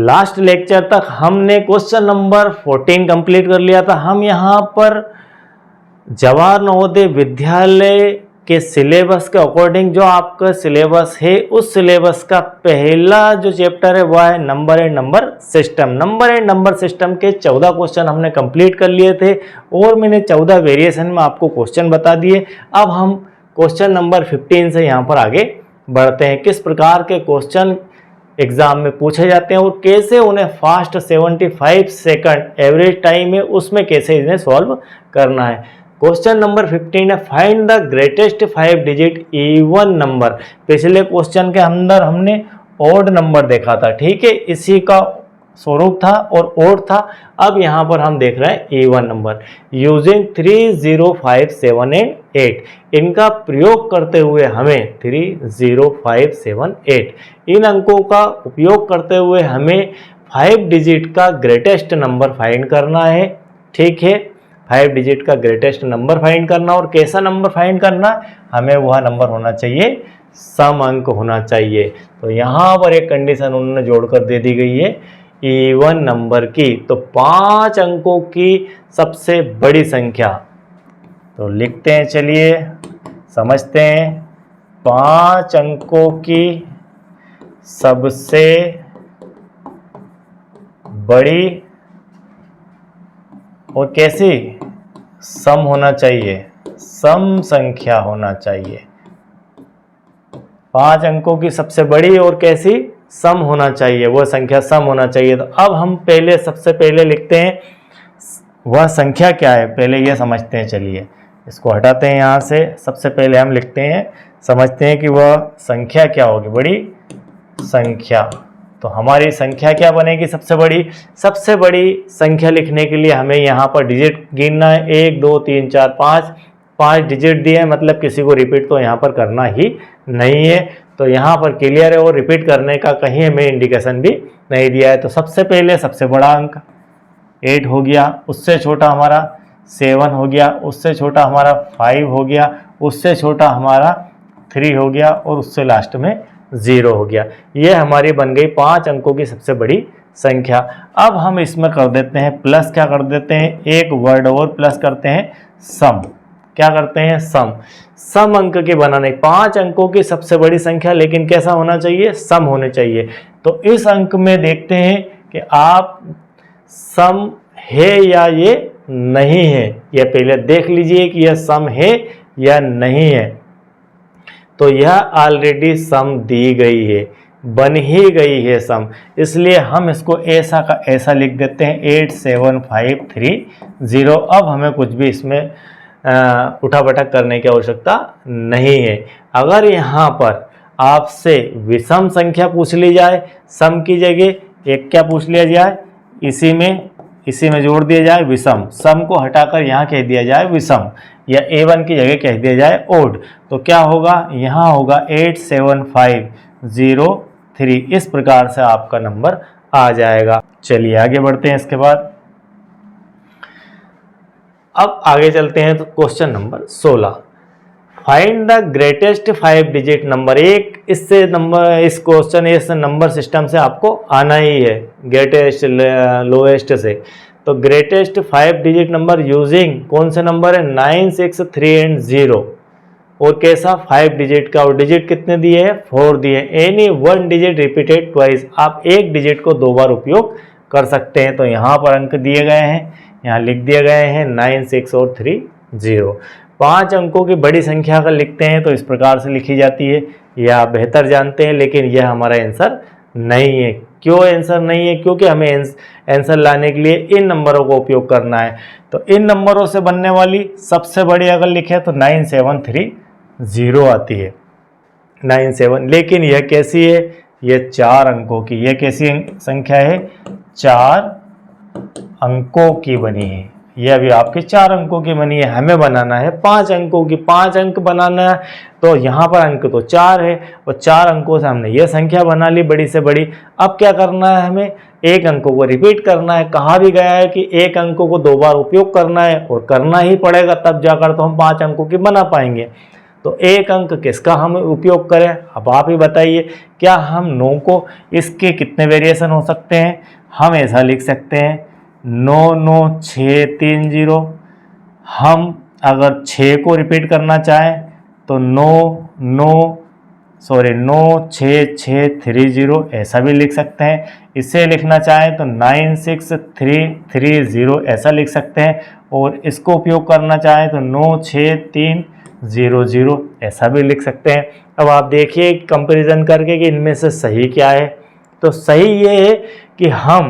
Last lecture तक हमने question number 14 complete कर लिया था। हम यहाँ पर जवाहर नवोदय विद्यालय के सिलेबस के अकॉर्डिंग जो आपका सिलेबस है उस सिलेबस का पहला जो चैप्टर है वह है number and number system. Number and number system के 14 क्वेश्चन हमने कंप्लीट कर लिए थे और मैंने 14 वेरिएशन में आपको क्वेश्चन बता दिए। अब हम क्वेश्चन नंबर 15 से यहाँ पर आगे बढ़ते हैं। किस प्रकार के क्वेश्चन एग्जाम में पूछे जाते हैं और कैसे उन्हें फास्ट 75 सेकंड एवरेज टाइम है उसमें कैसे इन्हें सॉल्व करना है। क्वेश्चन नंबर 15 है find the greatest 5 digit even number. पिछले क्वेश्चन के अंदर हमने ऑड नंबर देखा था, ठीक है, इसी का स्वरूप था और ऑड था। अब यहाँ पर हम देख रहे हैं इवन नंबर यूजिंग 3, 0, 5, 7 एंड 8। इनका प्रयोग करते हुए हमें 3, 0, 5, 7, 8 इन अंकों का उपयोग करते हुए हमें 5 डिजिट का ग्रेटेस्ट नंबर फाइंड करना है, ठीक है। 5 डिजिट का ग्रेटेस्ट नंबर फाइंड करना और कैसा नंबर फाइंड करना, हमें वह नंबर होना चाहिए सम अंक होना चाहिए। तो यहाँ पर एक कंडीशन उन्होंने जोड़कर दे दी गई है इवन नंबर की, तो 5 अंकों की सबसे बड़ी संख्या। तो लिखते हैं, चलिए समझते हैं। 5 अंकों की सबसे बड़ी और कैसी सम होना चाहिए, सम संख्या होना चाहिए। 5 अंकों की सबसे बड़ी और कैसी सम होना चाहिए, वह संख्या सम होना चाहिए। तो अब हम पहले सबसे पहले लिखते हैं वह संख्या क्या है, पहले यह समझते हैं। चलिए इसको हटाते हैं यहाँ से। सबसे पहले हम लिखते हैं, समझते हैं कि वह संख्या क्या होगी, बड़ी संख्या। तो हमारी संख्या क्या बनेगी सबसे बड़ी संख्या लिखने के लिए हमें यहाँ पर डिजिट गिनना है। 1, 2, 3, 4, 5 डिजिट दिए हैं, मतलब किसी को रिपीट तो यहाँ पर करना ही नहीं है। तो यहाँ पर क्लियर है और रिपीट करने का कहीं हमें इंडिकेशन भी नहीं दिया है। तो सबसे पहले सबसे बड़ा अंक 8 हो गया, उससे छोटा हमारा 7 हो गया, उससे छोटा हमारा 5 हो गया, उससे छोटा हमारा 3 हो गया और उससे लास्ट में 0 हो गया। ये हमारी बन गई 5 अंकों की सबसे बड़ी संख्या। अब हम इसमें कर देते हैं प्लस, क्या कर देते हैं, एक वर्ड और प्लस करते हैं सम। क्या करते हैं, सम अंक के बनाने। 5 अंकों की सबसे बड़ी संख्या, लेकिन कैसा होना चाहिए, सम होने चाहिए। तो इस अंक में देखते हैं कि आप सम है या ये नहीं है, यह पहले देख लीजिए कि यह सम है या नहीं है। तो यह ऑलरेडी सम दी गई है, बन ही गई है सम, इसलिए हम इसको ऐसा का ऐसा लिख देते हैं 8, 7, 5, 3, 0। अब हमें कुछ भी इसमें उठा पटक करने की आवश्यकता नहीं है। अगर यहाँ पर आपसे विषम संख्या पूछ ली जाए, सम की जगह एक क्या पूछ लिया जाए, इसी में जोड़ दिया जाए विषम, सम को हटाकर यहाँ कह दिया जाए विषम, या A1 की जगह कह दिया जाए ओड, तो क्या होगा, यहाँ होगा 8, 7, 5, 0, 3। इस प्रकार से आपका नंबर आ जाएगा। चलिए आगे बढ़ते हैं। इसके बाद अब आगे चलते हैं तो question number 16, find the greatest 5 digit number. इस क्वेश्चन इस नंबर सिस्टम से आपको आना ही है, ग्रेटेस्ट लोएस्ट से। तो ग्रेटेस्ट 5 डिजिट नंबर यूजिंग कौन से नंबर है, 9, 6, 3 एंड 0। और कैसा, 5 डिजिट का, और डिजिट कितने दिए हैं, 4 दिए। एनी 1 डिजिट रिपीटेड ट्वाइस, आप एक डिजिट को 2 बार उपयोग कर सकते हैं। तो यहाँ पर अंक दिए गए हैं, यहाँ लिख दिए गए हैं 9, 6 और 3, 0। 5 अंकों की बड़ी संख्या अगर लिखते हैं तो इस प्रकार से लिखी जाती है, यह आप बेहतर जानते हैं, लेकिन यह हमारा आंसर नहीं है। क्यों आंसर नहीं है, क्योंकि हमें आंसर लाने के लिए इन नंबरों का उपयोग करना है। तो इन नंबरों से बनने वाली सबसे बड़ी अगर लिखे तो 9, 7, 3, 0 आती है, 9, 7। लेकिन यह कैसी है, यह 4 अंकों की, यह कैसी संख्या है, 4 अंकों की बनी है। यह अभी आपके 4 अंकों की बनी है, हमें बनाना है 5 अंकों की। 5 अंक बनाना है तो यहाँ पर अंक तो 4 है और 4 अंकों से हमने यह संख्या बना ली बड़ी से बड़ी। अब क्या करना है, हमें एक अंकों को रिपीट करना है। कहा भी गया है कि एक अंकों को 2 बार उपयोग करना है और करना ही पड़ेगा, तब जाकर तो हम 5 अंकों की बना पाएंगे। तो एक अंक किसका हम उपयोग करें, अब आप ही बताइए। क्या हम 9 को इसके कितने वेरिएशन हो सकते हैं, हम ऐसा लिख सकते हैं 9 9 6 3 0। हम अगर 6 को रिपीट करना चाहें तो 9 6 6 3 0 ऐसा भी लिख सकते हैं। इसे लिखना चाहें तो 9 6 3 3 0 ऐसा लिख सकते हैं। और इसको उपयोग करना चाहें तो 9 6 3 0 0 ऐसा भी लिख सकते हैं। अब आप देखिए कंपैरिजन करके कि इनमें से सही क्या है। तो सही ये है कि हम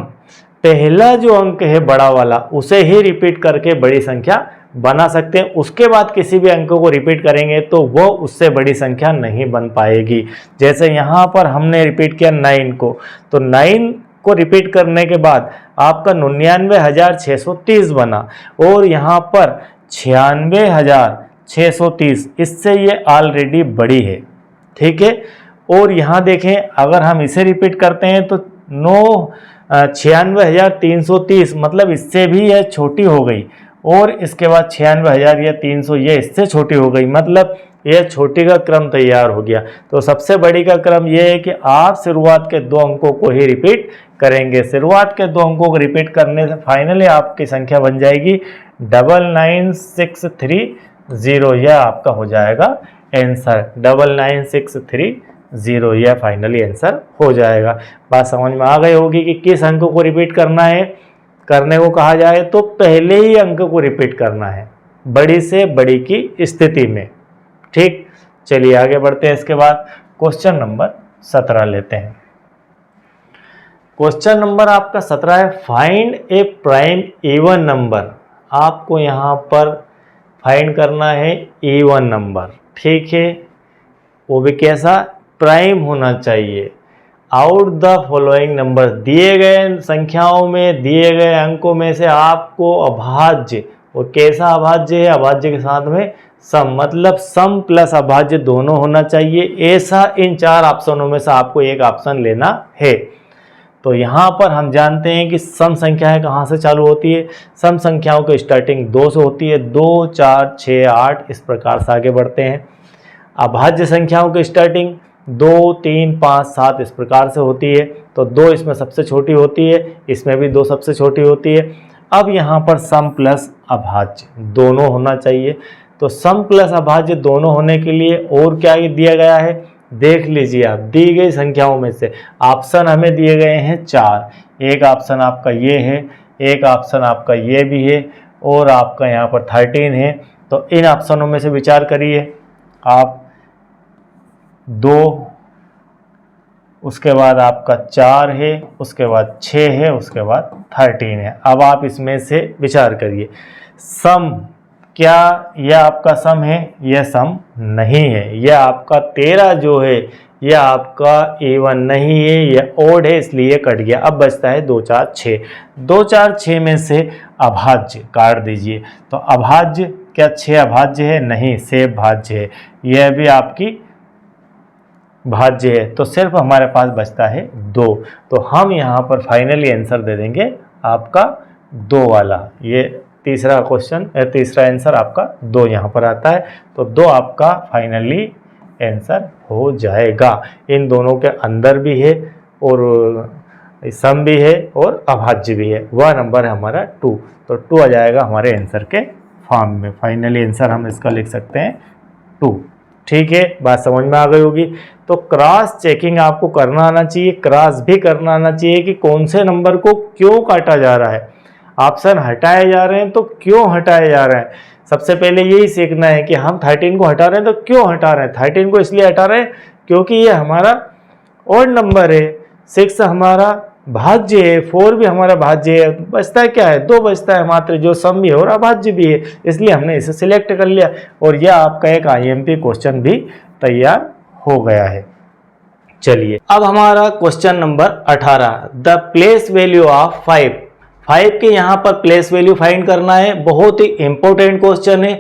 पहला जो अंक है बड़ा वाला उसे ही रिपीट करके बड़ी संख्या बना सकते हैं। उसके बाद किसी भी अंक को रिपीट करेंगे तो वो उससे बड़ी संख्या नहीं बन पाएगी। जैसे यहाँ पर हमने रिपीट किया 9 को, तो 9 को रिपीट करने के बाद आपका 99,630 बना और यहाँ पर 96,630, इससे ये ऑलरेडी बड़ी है, ठीक है। और यहाँ देखें अगर हम इसे रिपीट करते हैं तो 96,330 मतलब इससे भी यह छोटी हो गई। और इसके बाद 96,000 या 300 ये इससे छोटी हो गई, मतलब यह छोटी का क्रम तैयार हो गया। तो सबसे बड़ी का क्रम यह है कि आप शुरुआत के 2 अंकों को ही रिपीट करेंगे। शुरुआत के 2 अंकों को रिपीट करने से फाइनली आपकी संख्या बन जाएगी 99630। यह आपका हो जाएगा आंसर 99630, यह फाइनली आंसर हो जाएगा। बात समझ में आ गई होगी कि किस अंक को रिपीट करना है। करने को कहा जाए तो पहले ही अंक को रिपीट करना है बड़ी से बड़ी की स्थिति में, ठीक। चलिए आगे बढ़ते हैं। इसके बाद क्वेश्चन नंबर 17 लेते हैं। क्वेश्चन नंबर आपका 17 है, फाइंड ए प्राइम इवन नंबर। आपको यहाँ पर फाइंड करना है इवन नंबर, ठीक है, वो भी कैसा, प्राइम होना चाहिए। आउट द फॉलोइंग नंबर, दिए गए संख्याओं में दिए गए अंकों में से आपको अभाज्य, और कैसा अभाज्य है, अभाज्य के साथ में सम, मतलब सम प्लस अभाज्य दोनों होना चाहिए। ऐसा इन 4 ऑप्शनों में से आपको एक ऑप्शन लेना है। तो यहाँ पर हम जानते हैं कि सम संख्याएं कहाँ से चालू होती है। सम संख्याओं की स्टार्टिंग 2 से होती है, 2 4 6 8 इस प्रकार से आगे बढ़ते हैं। अभाज्य संख्याओं की स्टार्टिंग 2 3 5 7 इस प्रकार से होती है। तो 2 इसमें सबसे छोटी होती है, इसमें भी 2 सबसे छोटी होती है। अब यहाँ पर सम प्लस अभाज्य दोनों होना चाहिए। तो सम प्लस अभाज्य दोनों होने के लिए और क्या दिया गया है, देख लीजिए आप। दी गई संख्याओं में से ऑप्शन हमें दिए गए हैं 4। एक ऑप्शन आपका ये है, एक ऑप्शन आपका ये भी है, और आपका यहाँ पर 13 है। तो इन ऑप्शनों में से विचार करिए आप। 2, उसके बाद आपका 4 है, उसके बाद 6 है, उसके बाद 13 है। अब आप इसमें से विचार करिए, सम क्या यह आपका सम है? यह सम नहीं है। यह आपका 13 जो है यह आपका इवन नहीं है, यह ओड है, इसलिए कट गया। अब बचता है 2 4 6। 2 4 6 में से अभाज्य काट दीजिए। तो अभाज्य क्या 6 अभाज्य है? नहीं, 6 भाज्य है। यह भी आपकी भाज्य है। तो सिर्फ हमारे पास बचता है 2। तो हम यहाँ पर फाइनली आंसर दे देंगे आपका 2 वाला। ये तीसरा क्वेश्चन, तीसरा आंसर आपका 2 यहाँ पर आता है। तो 2 आपका फाइनली आंसर हो जाएगा। इन दोनों के अंदर भी है और सम भी है और अभाज्य भी है। वह नंबर है हमारा 2। तो 2 आ जाएगा हमारे आंसर के फॉर्म में। फाइनली आंसर हम इसका लिख सकते हैं 2। ठीक है, बात समझ में आ गई होगी। तो क्रॉस चेकिंग आपको करना आना चाहिए, क्रॉस भी करना आना चाहिए कि कौन से नंबर को क्यों काटा जा रहा है। ऑप्शन हटाए जा रहे हैं तो क्यों हटाए जा रहे हैं। सबसे पहले यही सीखना है कि हम 13 को हटा रहे हैं तो क्यों हटा रहे हैं। 13 को इसलिए हटा रहे हैं क्योंकि ये हमारा ऑड नंबर है, 6 हमारा भाज्य है, 4 भी हमारा भाज्य है। बचता है क्या है? 2 बचता है मात्र, जो सम भी है और अभाज्य भी है, इसलिए हमने इसे सिलेक्ट कर लिया। और यह आपका एक IMP क्वेश्चन भी तैयार हो गया है। चलिए अब हमारा question number 18, the place value of 5 के यहाँ पर प्लेस वैल्यू फाइंड करना है। बहुत ही इंपॉर्टेंट क्वेश्चन है।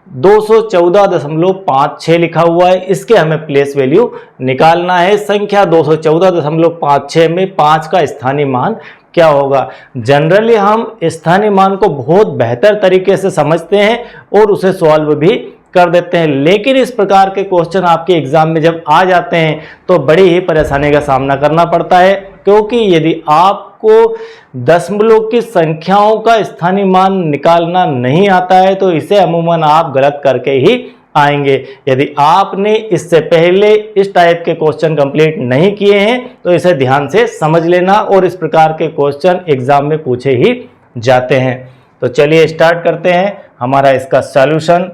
214.56 लिखा हुआ है, इसके हमें प्लेस वैल्यू निकालना है। संख्या 214.56 में 5 का स्थानीय मान क्या होगा। जनरली हम स्थानीय मान को बहुत बेहतर तरीके से समझते हैं और उसे सॉल्व भी कर देते हैं। लेकिन इस प्रकार के क्वेश्चन आपके एग्जाम में जब आ जाते हैं तो बड़ी ही परेशानी का सामना करना पड़ता है, क्योंकि यदि आपको दशमलव की संख्याओं का स्थानीय मान निकालना नहीं आता है तो इसे अमूमन आप गलत करके ही आएंगे। यदि आपने इससे पहले इस टाइप के क्वेश्चन कंप्लीट नहीं किए हैं तो इसे ध्यान से समझ लेना, और इस प्रकार के क्वेश्चन एग्जाम में पूछे ही जाते हैं। तो चलिए स्टार्ट करते हैं हमारा इसका सॉल्यूशन।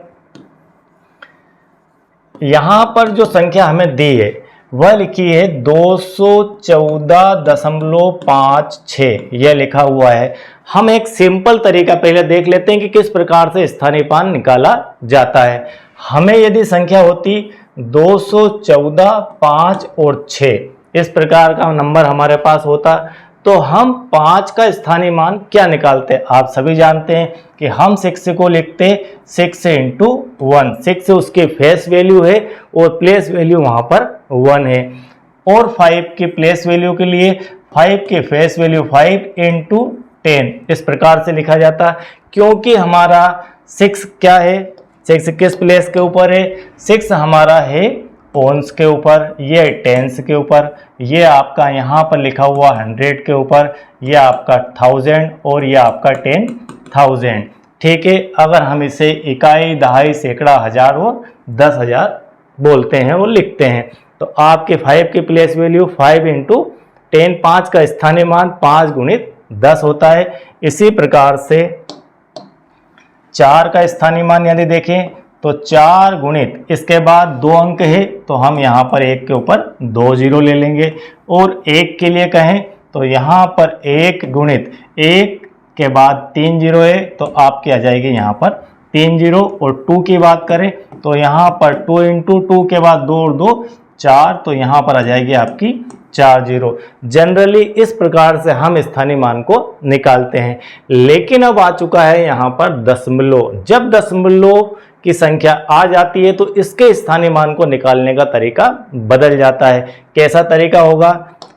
यहां पर जो संख्या हमें दी है वह लिखी है 214.56, यह लिखा हुआ है। हम एक सिंपल तरीका पहले देख लेते हैं कि किस प्रकार से स्थानीय मान निकाला जाता है। हमें यदि संख्या होती 214, 5 और 6, इस प्रकार का नंबर हमारे पास होता तो हम 5 का स्थानीय मान क्या निकालते हैं। आप सभी जानते हैं कि हम 6 को लिखते 6 इंटू 1, 6 उसकी फेस वैल्यू है और प्लेस वैल्यू वहां पर 1 है। और 5 की प्लेस वैल्यू के लिए 5 की फेस वैल्यू 5 इंटू 10, इस प्रकार से लिखा जाता, क्योंकि हमारा 6 क्या है, 6 किस प्लेस के ऊपर है, 6 हमारा है पॉन्स के ऊपर, ये टेंस के ऊपर, ये आपका यहाँ पर लिखा हुआ 100 के ऊपर, ये आपका 1000 और ये आपका 10,000। ठीक है, अगर हम इसे इकाई, दहाई, सैकड़ा, हजार और 10,000 बोलते हैं और लिखते हैं तो आपके 5 की प्लेस वैल्यू 5 इंटू 10, 5 का स्थानीय मान 5 गुणित 10 होता है। इसी प्रकार से 4 का स्थानीय मान यदि देखें तो 4 गुणित, इसके बाद 2 अंक है तो हम यहाँ पर 1 के ऊपर 2 जीरो ले लेंगे, और 1 के लिए कहें तो यहाँ पर 1 गुणित 1 के बाद 3 जीरो है तो आपकी आ जाएगी यहाँ पर 3 जीरो। और 2 की बात करें तो यहाँ पर 2 इंटू 2 के बाद 2 और 2 4, तो यहाँ पर आ जाएगी आपकी 4 जीरो। जनरली इस प्रकार से हम स्थानीय मान को निकालते हैं। लेकिन अब आ चुका है यहाँ पर दशमलव। जब दशमलव की संख्या आ जाती है तो इसके स्थानीय मान को निकालने का तरीका बदल जाता है। कैसा तरीका होगा,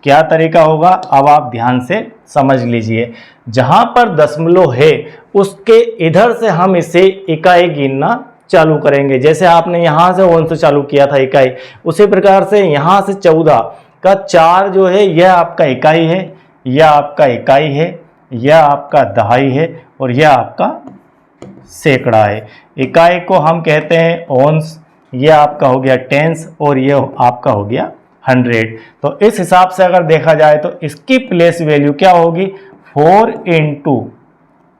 क्या तरीका होगा, अब आप ध्यान से समझ लीजिए। जहां पर दशमलव है उसके इधर से हम इसे इकाई गिनना चालू करेंगे। जैसे आपने यहां से 1 से चालू किया था इकाई, उसी प्रकार से यहां से 14 का 4 जो है यह आपका इकाई है, यह आपका इकाई है, यह आपका दहाई है और यह आपका सैकड़ा है। इकाई को हम कहते हैं ओंस, यह आपका हो गया टेंस और यह आपका हो गया 100। तो इस हिसाब से अगर देखा जाए तो इसकी प्लेस वैल्यू क्या होगी, 4 इंटू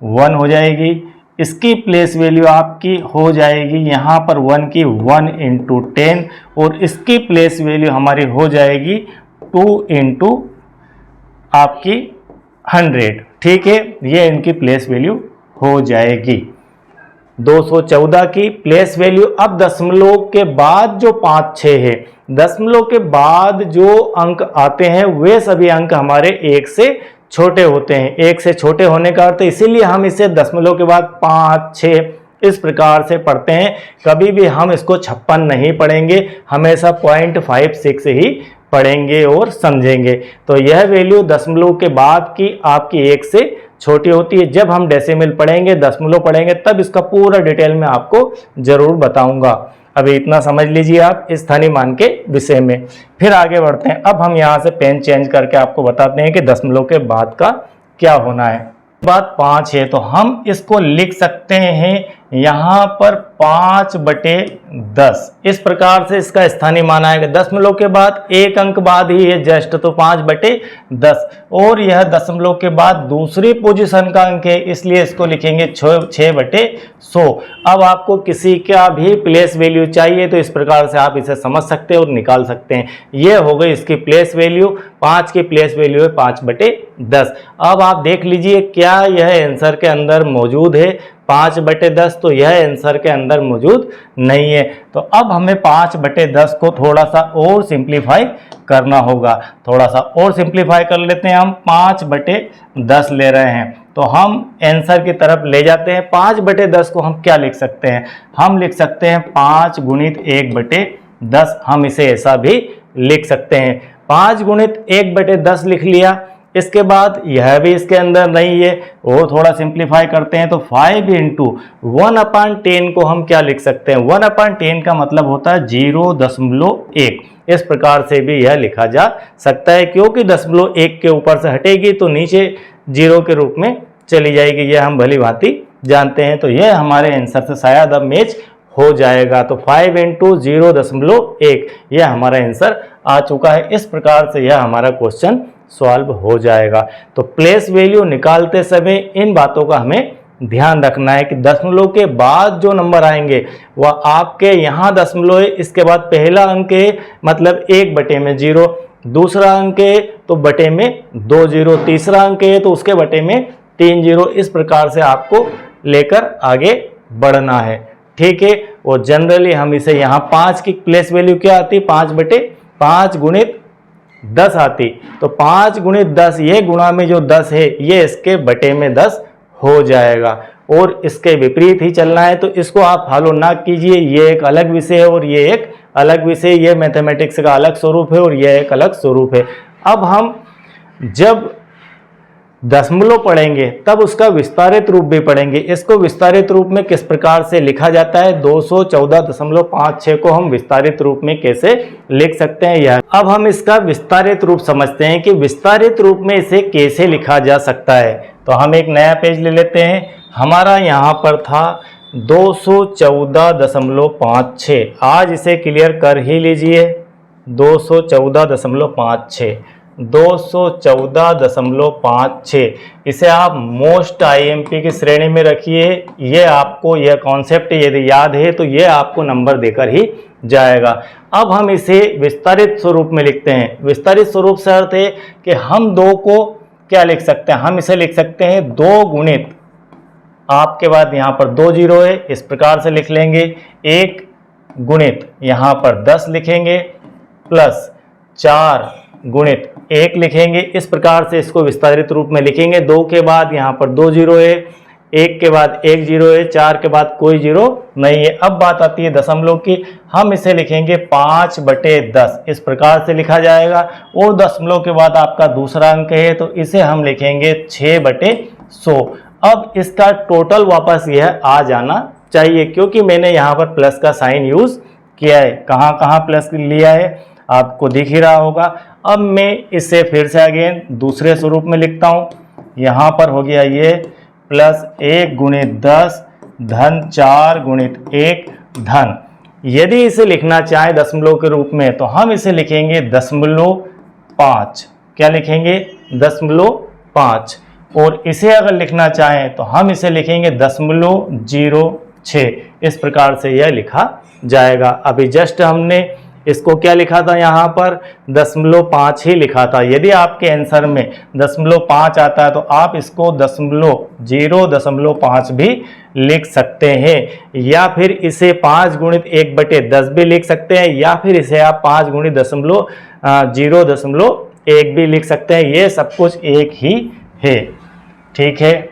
1 हो जाएगी। इसकी प्लेस वैल्यू आपकी हो जाएगी यहाँ पर 1 की 1 इंटू 10, और इसकी प्लेस वैल्यू हमारी हो जाएगी 2 इंटू आपकी 100। ठीक है, ये इनकी प्लेस वैल्यू हो जाएगी 214 की प्लेस वैल्यू। अब दशमलव के बाद जो 5, 6 है, दशमलव के बाद जो अंक आते हैं वे सभी अंक हमारे 1 से छोटे होते हैं। 1 से छोटे होने का अर्थ, इसीलिए हम इसे दशमलव के बाद 5, 6 इस प्रकार से पढ़ते हैं। कभी भी हम इसको 56 नहीं पढ़ेंगे, हमेशा 0.56 ही पढ़ेंगे और समझेंगे। तो यह वैल्यू दशमलव के बाद की आपकी 1 से छोटी होती है। जब हम डेसिमल पढ़ेंगे, दशमलव पढ़ेंगे, तब इसका पूरा डिटेल में आपको जरूर बताऊंगा। अभी इतना समझ लीजिए आप इस स्थानीय मान के विषय में। फिर आगे बढ़ते हैं। अब हम यहाँ से पेन चेंज करके आपको बताते हैं कि दशमलव के बाद का क्या होना है। बात 5 है तो हम इसको लिख सकते हैं यहाँ पर 5/10, इस प्रकार से इसका स्थानीय मान आएगा। दशमलव के बाद एक अंक बाद ही है जस्ट, तो 5/10, और यह दशमलव के बाद दूसरी पोजीशन का अंक है, इसलिए इसको लिखेंगे 6/100। अब आपको किसी का भी प्लेस वैल्यू चाहिए तो इस प्रकार से आप इसे समझ सकते हैं और निकाल सकते हैं। यह हो गई इसकी प्लेस वैल्यू, 5 की प्लेस वैल्यू है 5/10। अब आप देख लीजिए क्या यह आंसर के अंदर मौजूद है 5/10, तो यह आंसर के अंदर मौजूद नहीं है। तो अब हमें 5/10 को थोड़ा सा और सिंप्लीफाई करना होगा। थोड़ा सा और सिंप्लीफाई कर लेते हैं। हम 5/10 ले रहे हैं तो हम आंसर की तरफ ले जाते हैं। 5/10 को हम क्या लिख सकते हैं, हम लिख सकते हैं 5 गुणित 1/10। हम इसे ऐसा भी लिख सकते हैं। 5 गुणित 1/10 लिख लिया इसके बाद यह भी इसके अंदर नहीं है, वो थोड़ा सिंप्लीफाई करते हैं तो 5 इंटू 1/10 को हम क्या लिख सकते हैं, 1/10 का मतलब होता है 0.1। इस प्रकार से भी यह लिखा जा सकता है, क्योंकि 0.1 के ऊपर से हटेगी तो नीचे 0 के रूप में चली जाएगी, यह हम भली भांति जानते हैं। तो यह हमारे आंसर से शायद अब मैच हो जाएगा। तो 5 इंटू 0.1 यह हमारा आंसर आ चुका है। इस प्रकार से यह हमारा क्वेश्चन सॉल्व हो जाएगा। तो प्लेस वैल्यू निकालते समय इन बातों का हमें ध्यान रखना है कि दशमलव के बाद जो नंबर आएंगे वह आपके यहाँ दशमलव है, इसके बाद पहला अंक है मतलब 1/0, दूसरा अंक है तो बटे में 2 0, तीसरा अंक है तो उसके बटे में 3 0। इस प्रकार से आपको लेकर आगे बढ़ना है, ठीक है। और जनरली हम इसे यहाँ 5 की प्लेस वैल्यू क्या आती, 5/5 गुणित 10 आती। तो 5 गुणित 10, ये गुणा में जो 10 है ये इसके बटे में 10 हो जाएगा, और इसके विपरीत ही चलना है। तो इसको आप फॉलो ना कीजिए, ये एक अलग विषय है और ये एक अलग विषय, ये मैथमेटिक्स का अलग स्वरूप है और यह एक अलग स्वरूप है। अब हम जब दशमलव पढ़ेंगे तब उसका विस्तारित रूप भी पढ़ेंगे। इसको विस्तारित रूप में किस प्रकार से लिखा जाता है, 214.56 को हम विस्तारित रूप में कैसे लिख सकते हैं यह अब हम इसका विस्तारित रूप समझते हैं कि विस्तारित रूप में इसे कैसे लिखा जा सकता है। तो हम एक नया पेज ले लेते हैं। हमारा यहाँ पर था 214.56, आज इसे क्लियर कर ही लीजिए। 214.56, 214.56 इसे आप मोस्ट आईएमपी की श्रेणी में रखिए। ये आपको यह कॉन्सेप्ट यदि याद है तो ये आपको नंबर देकर ही जाएगा। अब हम इसे विस्तारित स्वरूप में लिखते हैं। विस्तारित स्वरूप से अर्थ है कि हम 2 को क्या लिख सकते हैं, हम इसे लिख सकते हैं 2 गुणित, आपके बाद यहाँ पर 2 0 है, इस प्रकार से लिख लेंगे। 1 गुणित यहाँ पर 10 लिखेंगे प्लस 4 गुणित 1 लिखेंगे। इस प्रकार से इसको विस्तारित रूप में लिखेंगे। 2 के बाद यहाँ पर 2 0 है, 1 के बाद 1 0 है, 4 के बाद कोई 0 नहीं है। अब बात आती है दशमलव की, हम इसे लिखेंगे 5/10, इस प्रकार से लिखा जाएगा। और दशमलव के बाद आपका दूसरा अंक है तो इसे हम लिखेंगे 6/100। अब इसका टोटल वापस यह आ जाना चाहिए, क्योंकि मैंने यहाँ पर प्लस का साइन यूज किया है। कहाँ कहाँ प्लस लिया है आपको दिख ही रहा होगा। अब मैं इसे फिर से अगेन दूसरे स्वरूप में लिखता हूँ। यहाँ पर हो गया ये प्लस 1 गुणित 10 धन 4 गुणित 1 धन। यदि इसे लिखना चाहे दशमलव के रूप में तो हम इसे लिखेंगे 0.5। क्या लिखेंगे, 0.5। और इसे अगर लिखना चाहें तो हम इसे लिखेंगे 0.06। इस प्रकार से यह लिखा जाएगा। अभी जस्ट हमने इसको क्या लिखा था, यहाँ पर 0.5 ही लिखा था। यदि आपके आंसर में 0.5 आता है तो आप इसको 0.5 भी लिख सकते हैं, या फिर इसे 5 गुणित 1/10 भी लिख सकते हैं, या फिर इसे आप 5 गुणित 0.1 भी लिख सकते हैं। ये सब कुछ एक ही है, ठीक है।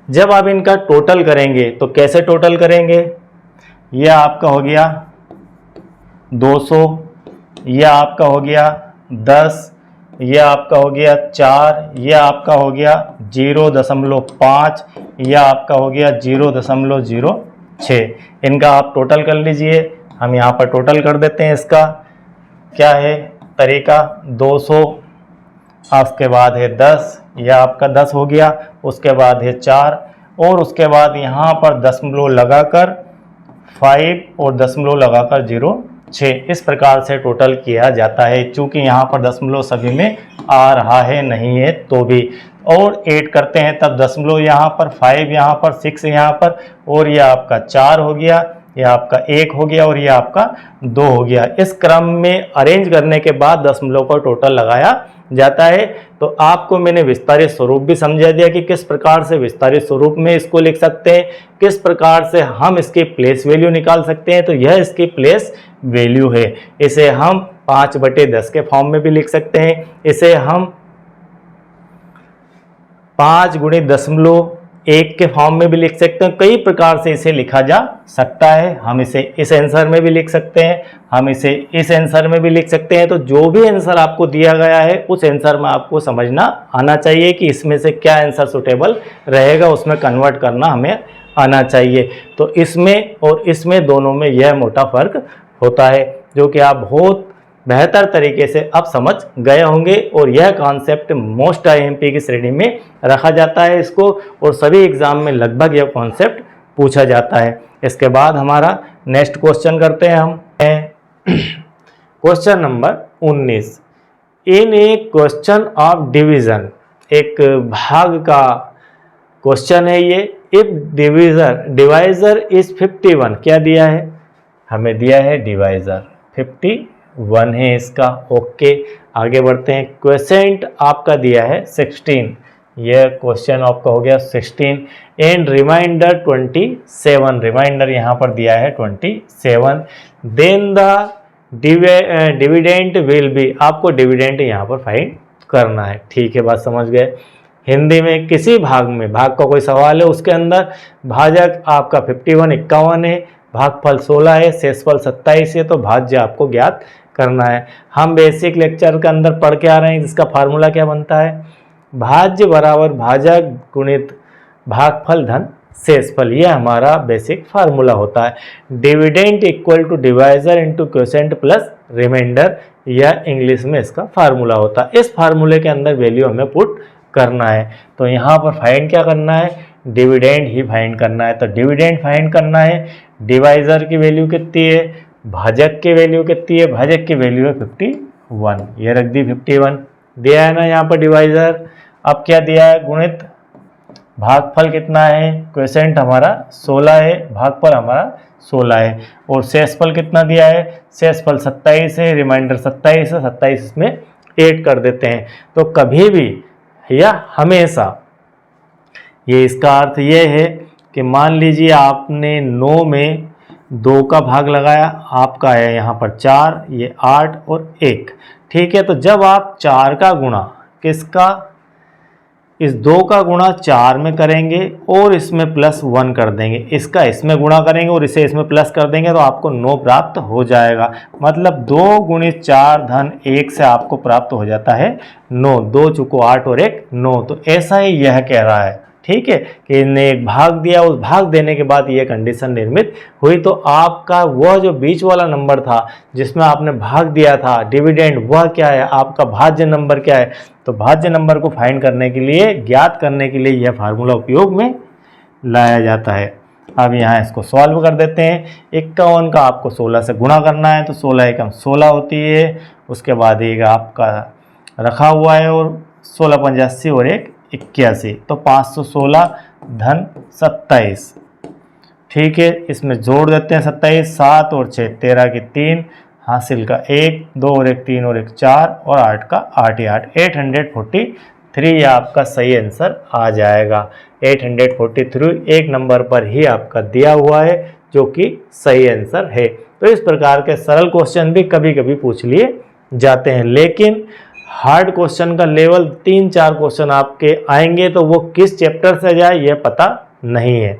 जब आप इनका टोटल करेंगे तो कैसे टोटल करेंगे, यह आपका हो गया 200, यह आपका हो गया 10, यह आपका हो गया 4, यह आपका हो गया 0.5, यह आपका हो गया 0.06। इनका आप टोटल कर लीजिए। हम यहाँ पर टोटल कर देते हैं। इसका क्या है तरीका, 200, उसके बाद है 10, यह आपका 10 हो गया, उसके बाद है 4, और उसके बाद यहाँ पर दशमलव लगाकर 5 और दशमलव लगाकर 0.6। इस प्रकार से टोटल किया जाता है। चूंकि यहाँ पर दशमलव सभी में आ रहा है, नहीं है तो भी, और ऐड करते हैं तब दशमलव यहाँ पर, 5 यहाँ पर, 6 यहाँ पर, और यह आपका 4 हो गया, यह आपका 1 हो गया और यह आपका 2 हो गया। इस क्रम में अरेंज करने के बाद दशमलव का टोटल लगाया जाता है। तो आपको मैंने विस्तारित स्वरूप भी समझा दिया कि किस प्रकार से विस्तारित स्वरूप में इसको लिख सकते हैं, किस प्रकार से हम इसकी प्लेस वैल्यू निकाल सकते हैं। तो यह इसकी प्लेस वैल्यू है। इसे हम 5/10 के फॉर्म में भी लिख सकते हैं, इसे हम 5 गुणित दशमलव एक के फॉर्म में भी लिख सकते हैं, कई प्रकार से इसे लिखा जा सकता है। हम इसे इस आंसर में भी लिख सकते हैं, हम इसे इस आंसर में भी लिख सकते हैं। तो जो भी आंसर आपको दिया गया है उस आंसर में आपको समझना आना चाहिए कि इसमें से क्या आंसर सुटेबल रहेगा, उसमें कन्वर्ट करना हमें आना चाहिए। तो इसमें और इसमें दोनों में यह मोटा फर्क होता है, जो कि आप बहुत बेहतर तरीके से अब समझ गए होंगे। और यह कॉन्सेप्ट मोस्ट आईएमपी की श्रेणी में रखा जाता है इसको, और सभी एग्जाम में लगभग यह कॉन्सेप्ट पूछा जाता है। इसके बाद हमारा नेक्स्ट क्वेश्चन करते हैं हम। Question number 19, in A question of division, एक भाग का क्वेश्चन है ये। इफ डिवाइजर इज 51, क्या दिया है हमें, दिया है डिवाइजर 51 है इसका। ओके, आगे बढ़ते हैं। क्वेश्चन आपका दिया है 16, यह क्वेश्चन आपका हो गया 16। एंड रिमाइंडर 27, रिमाइंडर यहाँ पर दिया है 27। Then the dividend will be, आपको डिविडेंट यहाँ पर फाइंड करना है। ठीक है, बात समझ गए। हिंदी में किसी भाग में, भाग का कोई सवाल है, उसके अंदर भाजक आपका 51 51 है, भागफल 16 है, शेषफल 27 है, तो भाज्य आपको ज्ञात करना है। हम बेसिक लेक्चर के अंदर पढ़ के आ रहे हैं, जिसका फार्मूला क्या बनता है, भाज्य बराबर भाजक गुणित भागफल धन शेषफल, यह हमारा बेसिक फार्मूला होता है। Dividend equal to divisor into quotient plus remainder, यह इंग्लिश में इसका फार्मूला होता है। इस फार्मूले के अंदर वैल्यू हमें पुट करना है। तो यहाँ पर फाइंड क्या करना है, डिविडेंड ही फाइंड करना है। तो डिविडेंड फाइंड करना है, डिवाइजर की वैल्यू कितनी है, भाजक की वैल्यू कितनी है, भाजक की वैल्यू है 51, ये रख दी 51, दिया है ना यहाँ पर डिवाइजर। अब क्या दिया है, गुणित भागफल कितना है, क्वोशिएंट हमारा 16 है, भागफल हमारा 16 है, और शेषफल कितना दिया है, शेषफल 27 है, रिमाइंडर 27 है, 27 इसमें ऐड कर देते हैं। तो कभी भी या हमेशा, ये इसका अर्थ ये है कि मान लीजिए आपने 9 में 2 का भाग लगाया, आपका है यहाँ पर 4, ये 8 और 1। ठीक है, तो जब आप 4 का गुणा किसका, इस 2 का गुणा 4 में करेंगे और इसमें +1 कर देंगे, इसका इसमें गुणा करेंगे और इसे इसमें प्लस कर देंगे, तो आपको 9 प्राप्त हो जाएगा। मतलब 2 गुणित 4 धन 1 से आपको प्राप्त हो जाता है 9, 2 चुको 8 और 1 9। तो ऐसा ही यह कह रहा है, ठीक है, कि इन्हें एक भाग दिया, उस भाग देने के बाद यह कंडीशन निर्मित हुई। तो आपका वह जो बीच वाला नंबर था जिसमें आपने भाग दिया था डिविडेंड, वह क्या है, आपका भाज्य नंबर क्या है। तो भाज्य नंबर को फाइंड करने के लिए, ज्ञात करने के लिए यह फार्मूला उपयोग में लाया जाता है। अब यहाँ इसको सॉल्व कर देते हैं। 51 का आपको 16 से गुणा करना है, तो 16 एकम 16 होती है। उसके बाद एक आपका रखा हुआ है, और 16 पंजा 80 और 1 81, तो 516 धन 27। ठीक है, इसमें जोड़ देते हैं 27, 7 और 6 13 की 3, हासिल का 1 2 और 1 3 और 1 4 और 8 का 8 ही 8, 843 ये आपका सही आंसर आ जाएगा। 843 एक नंबर पर ही आपका दिया हुआ है, जो कि सही आंसर है। तो इस प्रकार के सरल क्वेश्चन भी कभी कभी पूछ लिए जाते हैं, लेकिन हार्ड क्वेश्चन का लेवल 3-4 क्वेश्चन आपके आएंगे, तो वो किस चैप्टर से जाए यह पता नहीं है।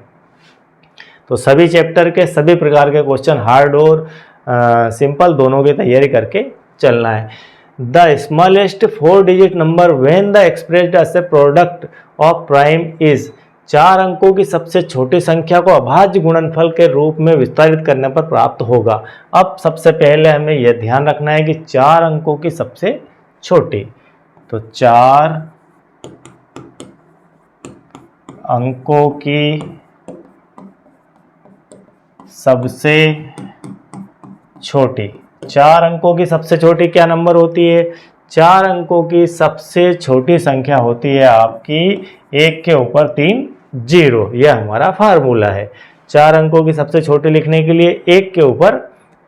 तो सभी चैप्टर के सभी प्रकार के क्वेश्चन, हार्ड और सिंपल दोनों की तैयारी करके चलना है। The smallest 4 digit number when the expressed as a product of prime is, 4 अंकों की सबसे छोटी संख्या को अभाज्य गुणनफल के रूप में विस्तारित करने पर प्राप्त होगा। अब सबसे पहले हमें यह ध्यान रखना है कि 4 अंकों की सबसे छोटी, तो 4 अंकों की सबसे छोटी, 4 अंकों की सबसे छोटी क्या नंबर होती है, 4 अंकों की सबसे छोटी संख्या होती है आपकी 1 के ऊपर 3 0। यह हमारा फार्मूला है। 4 अंकों की सबसे छोटी लिखने के लिए 1 के ऊपर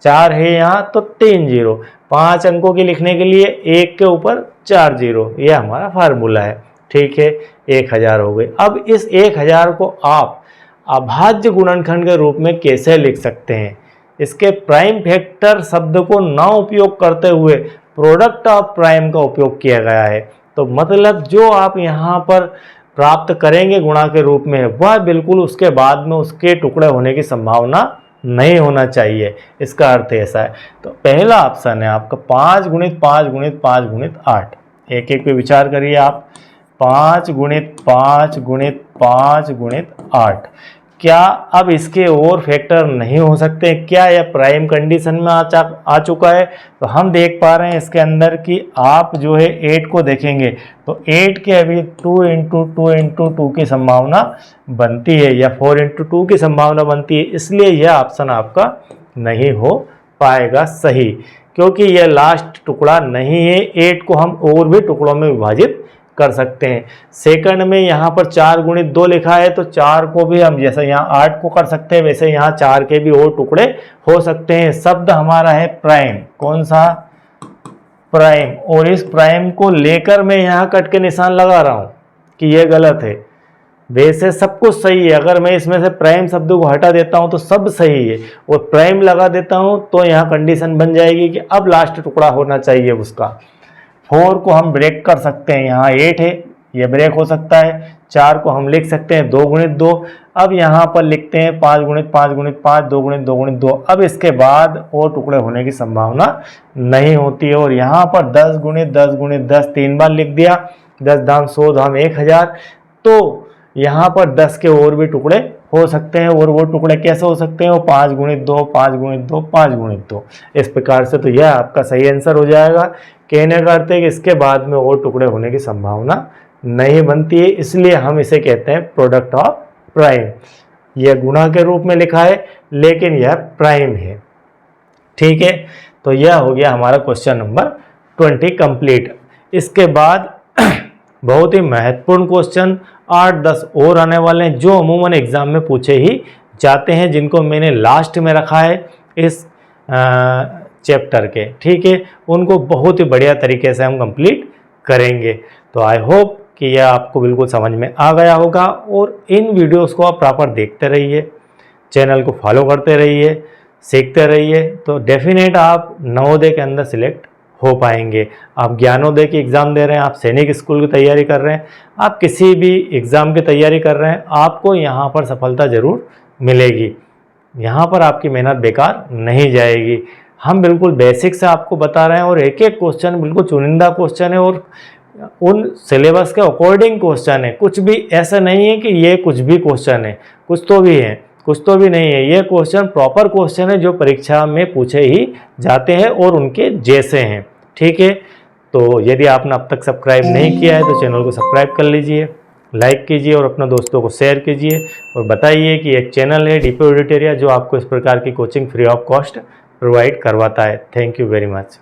4 है यहाँ, तो 3 0। 5 अंकों की लिखने के लिए 1 के ऊपर 4 0, यह हमारा फार्मूला है। ठीक है, 1000 हो गई। अब इस 1000 को आप अभाज्य गुणनखंड के रूप में कैसे लिख सकते हैं, इसके प्राइम फैक्टर शब्द को न उपयोग करते हुए प्रोडक्ट ऑफ प्राइम का उपयोग किया गया है। तो मतलब जो आप यहाँ पर प्राप्त करेंगे गुणा के रूप में, वह बिल्कुल उसके बाद में उसके टुकड़े होने की संभावना नहीं होना चाहिए। इसका अर्थ ऐसा है। तो पहला ऑप्शन है आपका 5 गुणित 5 गुणित 5 गुणित 8। एक एक पे विचार करिए आप। 5 गुणित 5 गुणित 5 गुणित 8, क्या अब इसके और फैक्टर नहीं हो सकते? क्या यह प्राइम कंडीशन में आ चुका है? तो हम देख पा रहे हैं इसके अंदर कि आप जो है 8 को देखेंगे तो 8 के अभी 2 इंटू 2 इंटू 2 की संभावना बनती है या 4 इंटू 2 की संभावना बनती है। इसलिए यह ऑप्शन आपका नहीं हो पाएगा सही, क्योंकि यह लास्ट टुकड़ा नहीं है। 8 को हम और भी टुकड़ों में विभाजित कर सकते हैं। सेकंड में यहाँ पर 4 गुणित 2 लिखा है तो 4 को भी हम जैसे यहाँ 8 को कर सकते हैं वैसे यहाँ 4 के भी और टुकड़े हो सकते हैं। शब्द हमारा है प्राइम। कौन सा? प्राइम। और इस प्राइम को लेकर मैं यहाँ कट के निशान लगा रहा हूँ कि यह गलत है। वैसे सब कुछ सही है। अगर मैं इसमें से प्राइम शब्द को हटा देता हूँ तो सब सही है और प्राइम लगा देता हूँ तो यहाँ कंडीशन बन जाएगी कि अब लास्ट टुकड़ा होना चाहिए उसका। 4 को हम ब्रेक कर सकते हैं, यहाँ 8 है, ये ब्रेक हो सकता है। 4 को हम लिख सकते हैं 2 गुणित 2। अब यहाँ पर लिखते हैं 5 गुणित 5 गुणित 5, 2 गुणित 2 गुणित 2। अब इसके बाद और टुकड़े होने की संभावना नहीं होती है। और यहाँ पर 10 गुणित 10 गुणित 10 3 बार लिख दिया। 10 दाम 100 धाम 1000। तो यहाँ पर 10 के और भी टुकड़े हो सकते हैं। और वो टुकड़े कैसे हो सकते हैं? वो 5 गुणित 2 5 गुणित 2 5 गुणित 2 इस प्रकार से। तो यह आपका सही आंसर हो जाएगा। कहने का अर्थ है कि इसके बाद में और टुकड़े होने की संभावना नहीं बनती है, इसलिए हम इसे कहते हैं प्रोडक्ट ऑफ प्राइम। यह गुणा के रूप में लिखा है लेकिन यह प्राइम है। ठीक है, तो यह हो गया हमारा क्वेश्चन नंबर 20 कंप्लीट। इसके बाद बहुत ही महत्वपूर्ण क्वेश्चन 8-10 और आने वाले हैं जो अमूमन एग्जाम में पूछे ही जाते हैं, जिनको मैंने लास्ट में रखा है इस चैप्टर के। ठीक है, उनको बहुत ही बढ़िया तरीके से हम कंप्लीट करेंगे। तो आई होप कि यह आपको बिल्कुल समझ में आ गया होगा। और इन वीडियोस को आप प्रॉपर देखते रहिए, चैनल को फॉलो करते रहिए, सीखते रहिए, तो डेफिनेट आप नवोदय के अंदर सिलेक्ट हो पाएंगे। आप ज्ञानोदय की एग्ज़ाम दे रहे हैं, आप सैनिक स्कूल की तैयारी कर रहे हैं, आप किसी भी एग्ज़ाम की तैयारी कर रहे हैं, आपको यहाँ पर सफलता ज़रूर मिलेगी। यहाँ पर आपकी मेहनत बेकार नहीं जाएगी। हम बिल्कुल बेसिक से आपको बता रहे हैं और एक एक क्वेश्चन बिल्कुल चुनिंदा क्वेश्चन है और उन सिलेबस के अकॉर्डिंग क्वेश्चन है। कुछ भी ऐसा नहीं है कि ये कुछ भी क्वेश्चन है, कुछ तो भी है, कुछ तो भी नहीं है। ये क्वेश्चन प्रॉपर क्वेश्चन है जो परीक्षा में पूछे ही जाते हैं और उनके जैसे हैं। ठीक है, तो यदि आपने अब तक सब्सक्राइब नहीं किया है तो चैनल को सब्सक्राइब कर लीजिए, लाइक कीजिए और अपने दोस्तों को शेयर कीजिए और बताइए कि एक चैनल है डीपी ऑडिटोरिया जो आपको इस प्रकार की coaching free of cost provide करवाता है। Thank you very much.